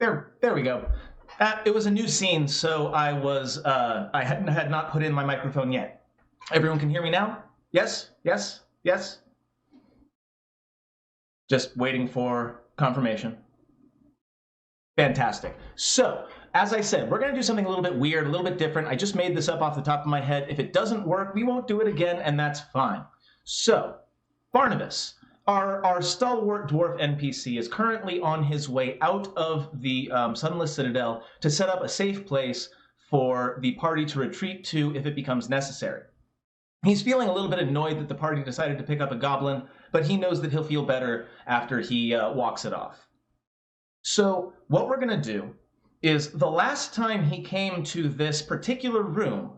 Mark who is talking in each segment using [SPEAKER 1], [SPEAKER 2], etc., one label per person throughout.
[SPEAKER 1] There we go. It was a new scene, so I had not put in my microphone yet. Everyone can hear me now? Yes? Yes? Yes? Just waiting for confirmation. Fantastic. So, as I said, we're going to do something a little bit weird, a little bit different. I just made this up off the top of my head. If it doesn't work, we won't do it again, and that's fine. So, Barnabus, our stalwart dwarf NPC, is currently on his way out of the Sunless Citadel to set up a safe place for the party to retreat to if it becomes necessary. He's feeling a little bit annoyed that the party decided to pick up a goblin, but he knows that he'll feel better after he walks it off. So what we're going to do is, the last time he came to this particular room,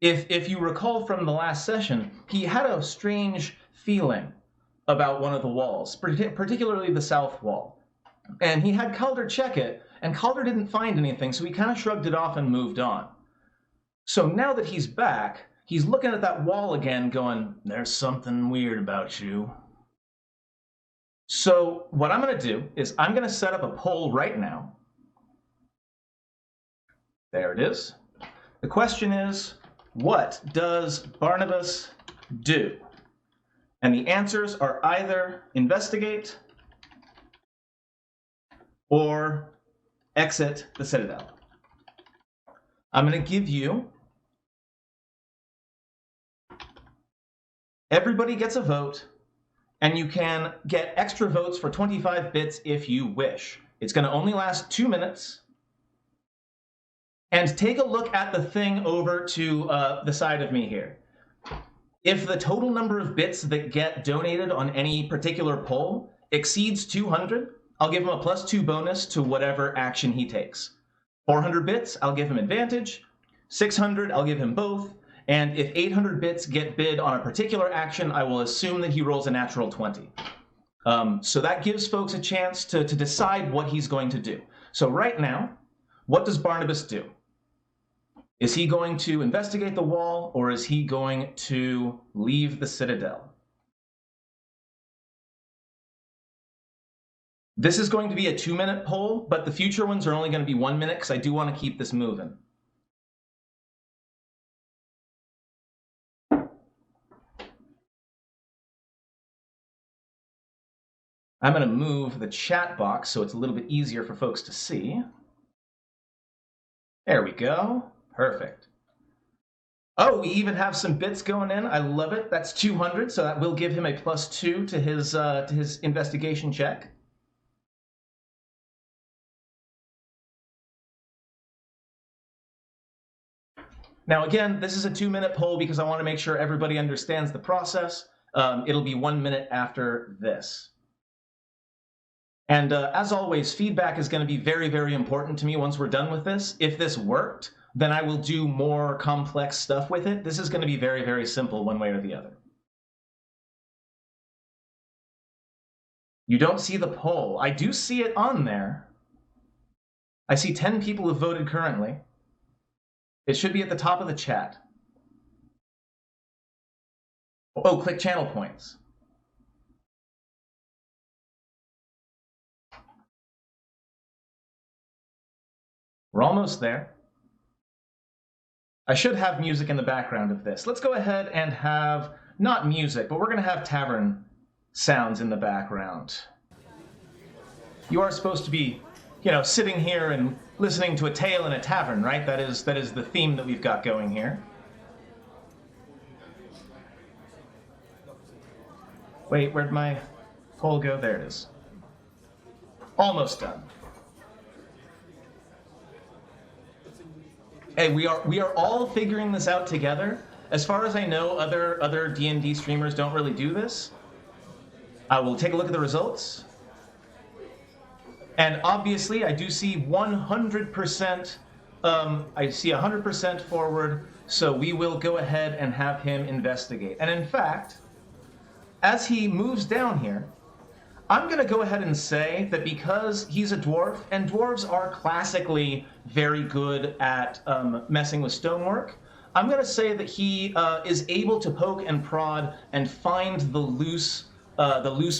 [SPEAKER 1] if you recall from the last session, he had a strange feeling about one of the walls, particularly the south wall. And he had Calder check it, and Calder didn't find anything, so he kind of shrugged it off and moved on. So now that he's back, he's looking at that wall again going, there's something weird about you. So what I'm going to do is I'm going to set up a poll right now. There it is. The question is, what does Barnabus do? And the answers are either investigate or exit the Citadel. I'm going to give you, everybody gets a vote, and you can get extra votes for 25 bits if you wish. It's going to only last 2 minutes. And take a look at the thing over to the side of me here. If the total number of bits that get donated on any particular poll exceeds 200, I'll give him a +2 bonus to whatever action he takes. 400 bits, I'll give him advantage. 600, I'll give him both. And if 800 bits get bid on a particular action, I will assume that he rolls a natural 20. So that gives folks a chance to decide what he's going to do. So right now, what does Barnabus do? Is he going to investigate the wall, or is he going to leave the Citadel? This is going to be a 2-minute poll, but the future ones are only going to be 1 minute because I do want to keep this moving. I'm going to move the chat box so it's a little bit easier for folks to see. There we go. Perfect. Oh, we even have some bits going in. I love it. That's 200, so that will give him a +2 to his investigation check. Now, again, this is a 2-minute poll because I want to make sure everybody understands the process. It'll be 1 minute after this. And as always, feedback is going to be very, very important to me once we're done with this. If this worked, then I will do more complex stuff with it. This is going to be very, very simple one way or the other. You don't see the poll. I do see it on there. I see 10 people have voted currently. It should be at the top of the chat. Oh, click channel points. We're almost there. I should have music in the background of this. Let's go ahead and have, not music, but we're going to have tavern sounds in the background. You are supposed to be, sitting here and listening to a tale in a tavern, right? That is the theme that we've got going here. Wait, where'd my poll go? There it is. Almost done. Hey, we are all figuring this out together. As far as I know, other D&D streamers don't really do this. I will take a look at the results. And obviously, I do see 100%, I see 100% forward, so we will go ahead and have him investigate. And in fact, as he moves down here, I'm going to go ahead and say that because he's a dwarf, and dwarves are classically very good at messing with stonework, I'm going to say that he is able to poke and prod and find the loose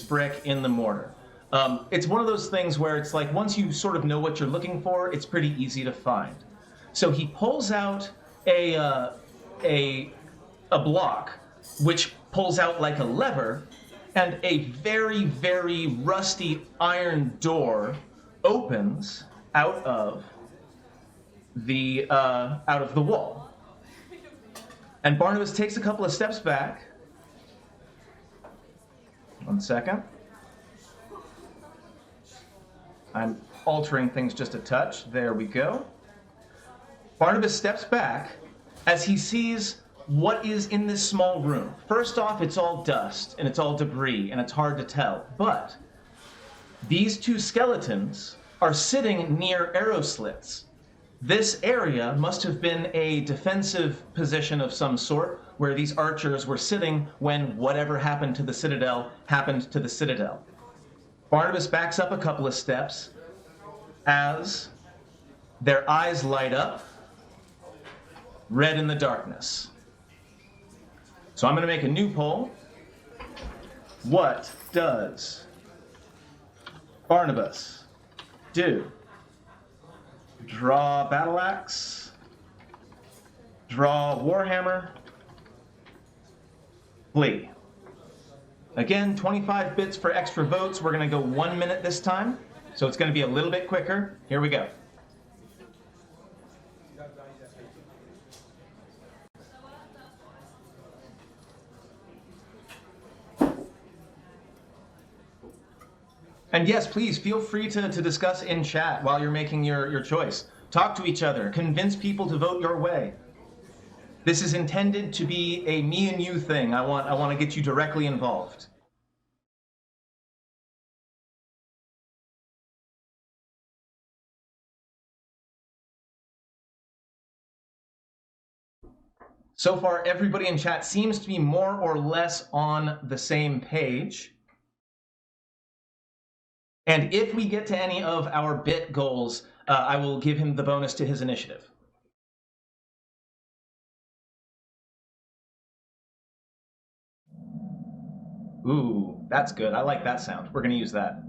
[SPEAKER 1] brick in the mortar. It's one of those things where it's like once you sort of know what you're looking for, it's pretty easy to find. So he pulls out a block, which pulls out like a lever, and a very, very rusty iron door opens out of the wall. And Barnabas takes a couple of steps back. 1 second. I'm altering things just a touch. There we go. Barnabas steps back as he sees what is in this small room. First off, it's all dust and it's all debris and it's hard to tell. But these two skeletons are sitting near arrow slits. This area must have been a defensive position of some sort where these archers were sitting when whatever happened to the Citadel happened to the Citadel. Barnabas backs up a couple of steps as their eyes light up, red in the darkness. So I'm going to make a new poll. What does Barnabas do? Draw battle axe, draw warhammer, flee. Again, 25 bits for extra votes. We're going to go 1 minute this time, so it's going to be a little bit quicker. Here we go. And yes, please feel free to discuss in chat while you're making your choice. Talk to each other. Convince people to vote your way. This is intended to be a me and you thing. I want to get you directly involved. So far, everybody in chat seems to be more or less on the same page. And if we get to any of our bit goals, I will give him the bonus to his initiative. Ooh, that's good. I like that sound. We're going to use that.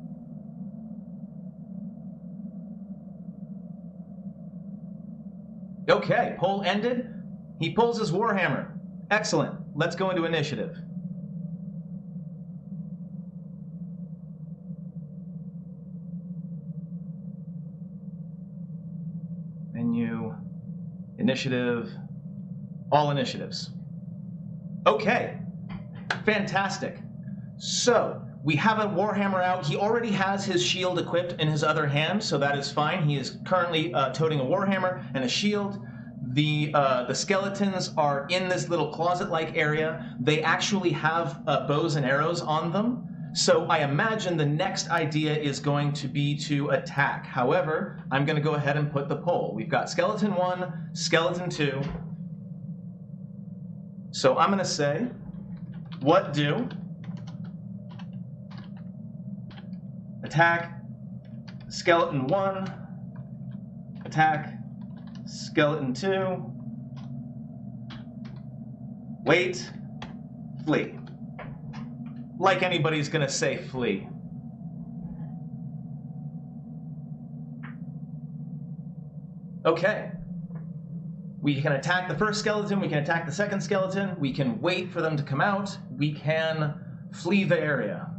[SPEAKER 1] Okay, poll ended. He pulls his warhammer. Excellent. Let's go into initiative. Menu, initiative, all initiatives. Okay, fantastic. So we have a warhammer out. He already has his shield equipped in his other hand, so that is fine. He is currently toting a warhammer and a shield. The skeletons are in this little closet-like area. They actually have bows and arrows on them. So I imagine the next idea is going to be to attack. However, I'm going to go ahead and put the poll. We've got skeleton 1, skeleton 2. So I'm going to say, what do attack skeleton 1, attack skeleton 2, wait, flee. Like anybody's gonna say flee. Okay. We can attack the first skeleton, we can attack the second skeleton, we can wait for them to come out, we can flee the area.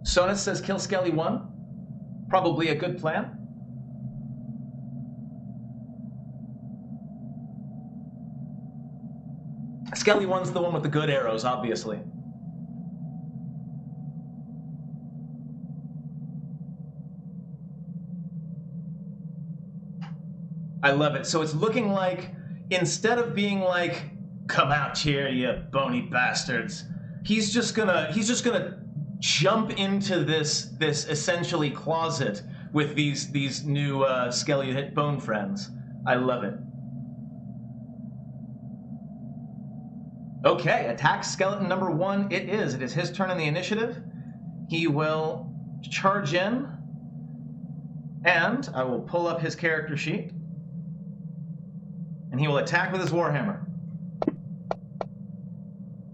[SPEAKER 1] Sonus says kill Skelly 1. Probably a good plan. Skelly 1's the one with the good arrows, obviously. I love it. So it's looking like, instead of being like, come out here, you bony bastards, he's just gonna jump into this essentially closet with these new Skelly hit bone friends. I love it. Okay, attack skeleton number 1 it is. It is his turn in the initiative. He will charge in, and I will pull up his character sheet, and he will attack with his warhammer.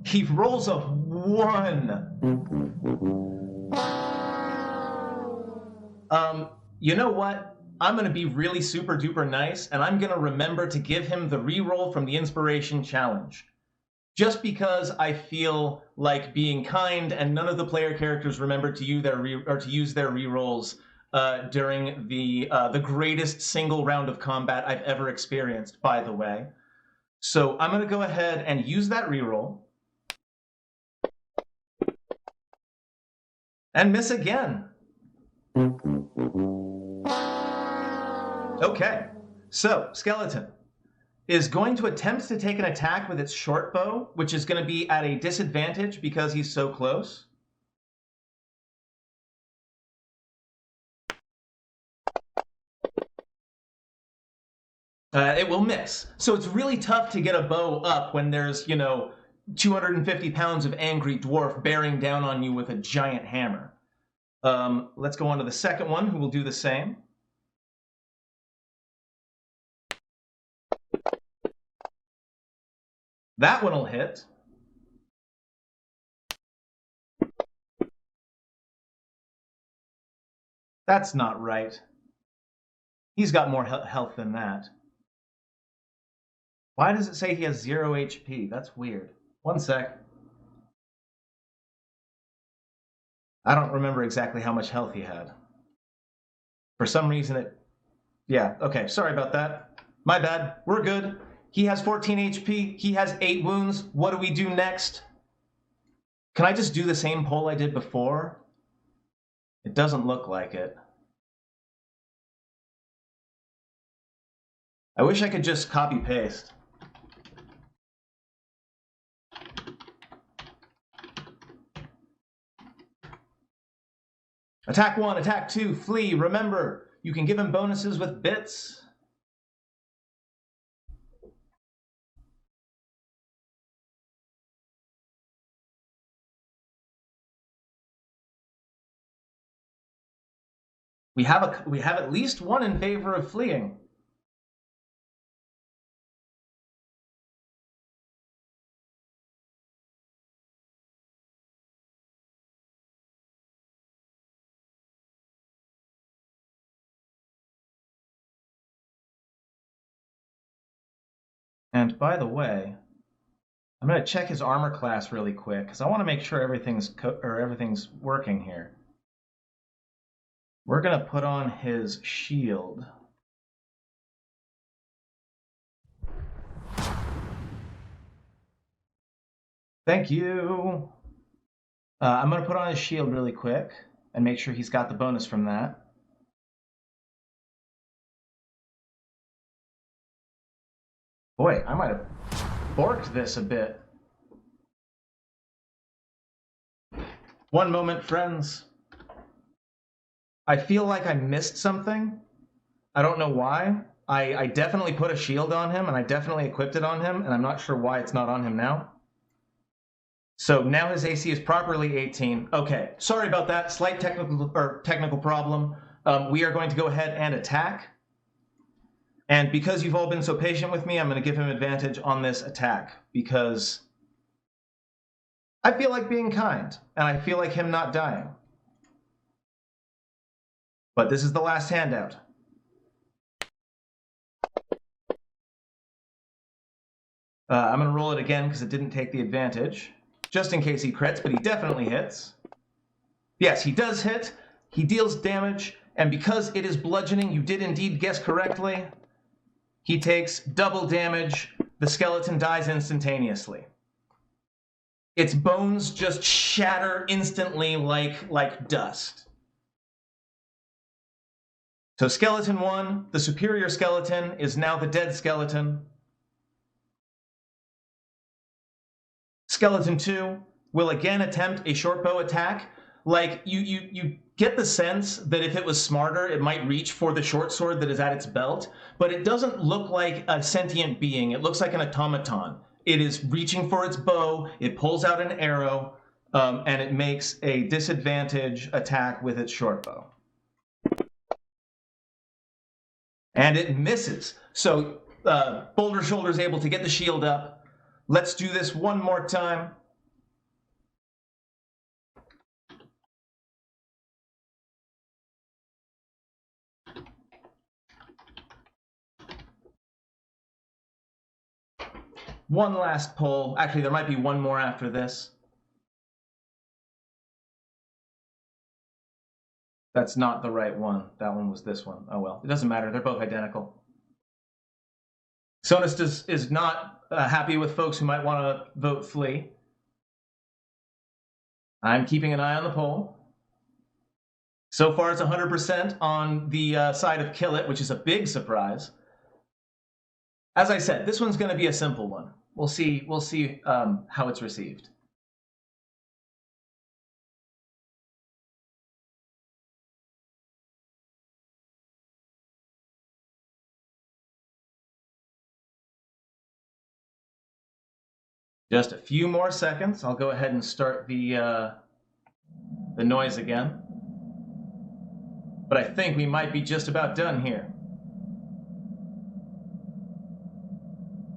[SPEAKER 1] He rolls a 1. You know what? I'm going to be really super duper nice, and I'm going to remember to give him the reroll from the Inspiration Challenge. Just because I feel like being kind, and none of the player characters remember to use their rerolls during the greatest single round of combat I've ever experienced, by the way. So I'm going to go ahead and use that reroll. And miss again. Okay, so Skeleton is going to attempt to take an attack with its short bow, which is going to be at a disadvantage because he's so close. It will miss. So it's really tough to get a bow up when there's, 250 pounds of angry dwarf bearing down on you with a giant hammer. Let's go on to the second one, who will do the same. That one will hit. That's not right. He's got more health than that. Why does it say he has 0 HP? That's weird. One sec. I don't remember exactly how much health he had. For some reason it... Yeah, okay, sorry about that. My bad. We're good. He has 14 HP. He has 8 wounds. What do we do next? Can I just do the same poll I did before? It doesn't look like it. I wish I could just copy-paste. Attack 1, attack 2, flee. Remember, you can give him bonuses with bits. We have at least one in favor of fleeing. And by the way, I'm going to check his armor class really quick because I want to make sure everything's working here. We're going to put on his shield. Thank you. I'm going to put on his shield really quick and make sure he's got the bonus from that. Boy, I might have borked this a bit. One moment, friends. I feel like I missed something. I don't know why. I definitely put a shield on him, and I definitely equipped it on him, and I'm not sure why it's not on him now. So now his AC is properly 18. Okay, sorry about that. Slight technical problem. We are going to go ahead and attack. And because you've all been so patient with me, I'm going to give him advantage on this attack because I feel like being kind, and I feel like him not dying. But this is the last handout. I'm going to roll it again because it didn't take the advantage, just in case he crits, but he definitely hits. Yes, he does hit. He deals damage, and because it is bludgeoning, you did indeed guess correctly. He takes double damage. The skeleton dies instantaneously. Its bones just shatter instantly like dust. So skeleton 1, the superior skeleton, is now the dead skeleton. Skeleton 2 will again attempt a short bow attack. Like, you get the sense that if it was smarter, it might reach for the short sword that is at its belt, but it doesn't look like a sentient being. It looks like an automaton. It is reaching for its bow, it pulls out an arrow, and it makes a disadvantage attack with its short bow. And it misses. So Boulder Shoulder is able to get the shield up. Let's do this one more time. One last poll. Actually, there might be one more after this. That's not the right one. That one was this one. Oh well, it doesn't matter. They're both identical. Sonus is not happy with folks who might want to vote flee. I'm keeping an eye on the poll. So far, it's 100% on the side of kill it, which is a big surprise. As I said, this one's going to be a simple one. We'll see how it's received. Just a few more seconds. I'll go ahead and start the noise again. But I think we might be just about done here.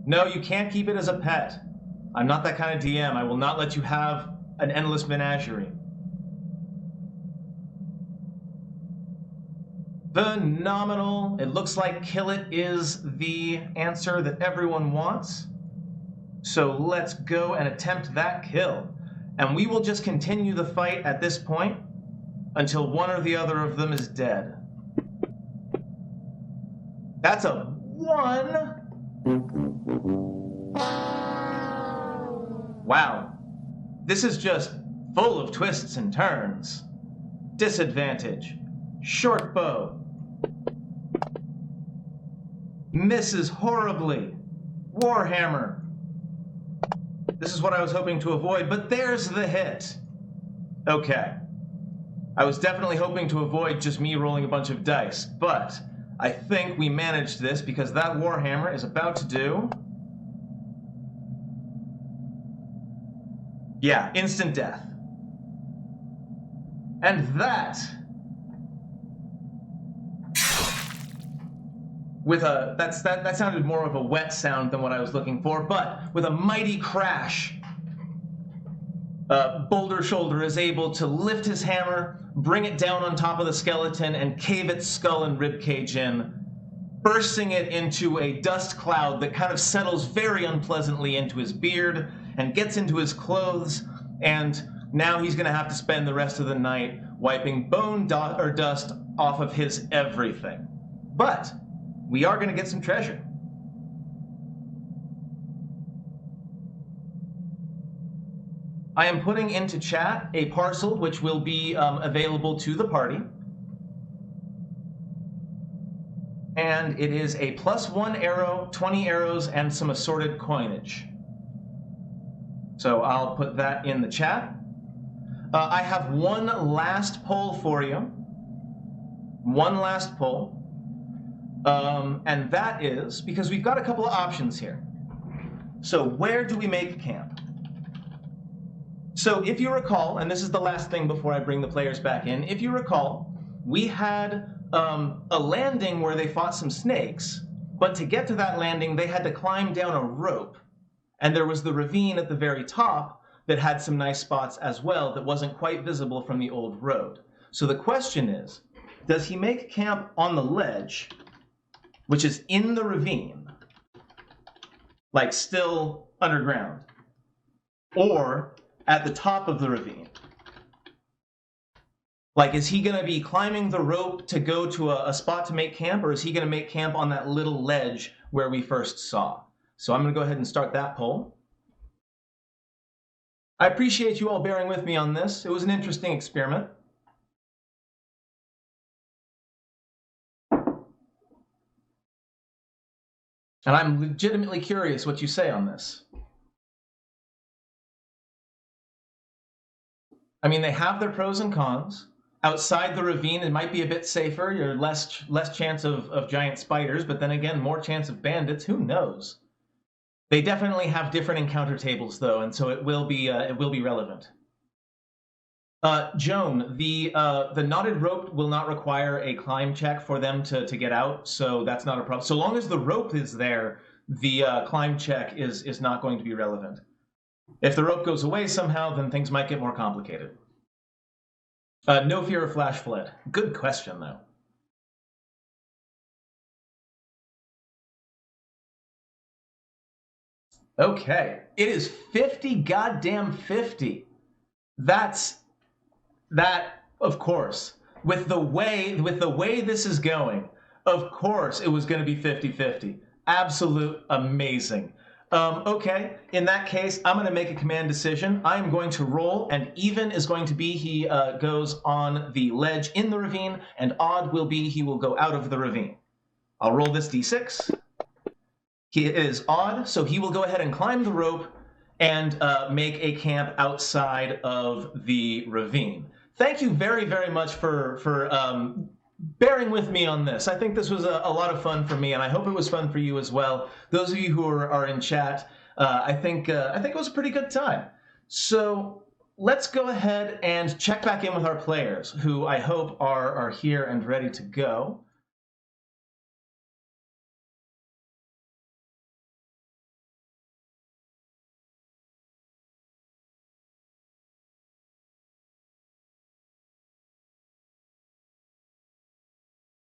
[SPEAKER 1] No, you can't keep it as a pet. I'm not that kind of DM. I will not let you have an endless menagerie. Phenomenal. It looks like kill it is the answer that everyone wants. So let's go and attempt that kill. And we will just continue the fight at this point until one or the other of them is dead. That's a 1. Wow. This is just full of twists and turns. Disadvantage. Short bow. Misses horribly. Warhammer. This is what I was hoping to avoid, but there's the hit. Okay. I was definitely hoping to avoid just me rolling a bunch of dice, but I think we managed this because that Warhammer is about to do... Yeah, instant death. And that... with a that sounded more of a wet sound than what I was looking for, but with a mighty crash, Boulder Shoulder is able to lift his hammer, bring it down on top of the skeleton, and cave its skull and ribcage in, bursting it into a dust cloud that kind of settles very unpleasantly into his beard and gets into his clothes, and now he's going to have to spend the rest of the night wiping dust off of his everything. But we are going to get some treasure. I am putting into chat a parcel which will be available to the party. And it is a +1 arrow, 20 arrows, and some assorted coinage. So I'll put that in the chat. I have one last poll for you. One last poll. And that is because we've got a couple of options here. So where do we make camp? So if you recall, and this is the last thing before I bring the players back in, if you recall, we had a landing where they fought some snakes, but to get to that landing, they had to climb down a rope. And there was the ravine at the very top that had some nice spots as well that wasn't quite visible from the old road. So the question is, does he make camp on the ledge, which is in the ravine, like still underground, or at the top of the ravine? Like, is he going to be climbing the rope to go to a spot to make camp, or is he going to make camp on that little ledge where we first saw? So I'm going to go ahead and start that poll. I appreciate you all bearing with me on this. It was an interesting experiment. And I'm legitimately curious what you say on this. I mean, they have their pros and cons. Outside the ravine, it might be a bit safer. You're less chance of giant spiders, but then again, more chance of bandits. Who knows? They definitely have different encounter tables, though, and so it will be relevant. Joan, the knotted rope will not require a climb check for them to get out, so that's not a problem. So long as the rope is there, the climb check is not going to be relevant. If the rope goes away somehow, then things might get more complicated. No fear of flash flood. Good question, though. Okay, it is 50 goddamn 50. That's that, of course. With the way this is going, of course it was going to be 50-50. Absolute amazing. Okay, in that case, I'm going to make a command decision. I'm going to roll, and even is going to be he goes on the ledge in the ravine, and odd will be he will go out of the ravine. I'll roll this d6. It is odd, so he will go ahead and climb the rope and make a camp outside of the ravine. Thank you very, very much for bearing with me on this. I think this was a lot of fun for me, and I hope it was fun for you as well. Those of you who are in chat, I think it was a pretty good time. So let's go ahead and check back in with our players, who I hope are here and ready to go.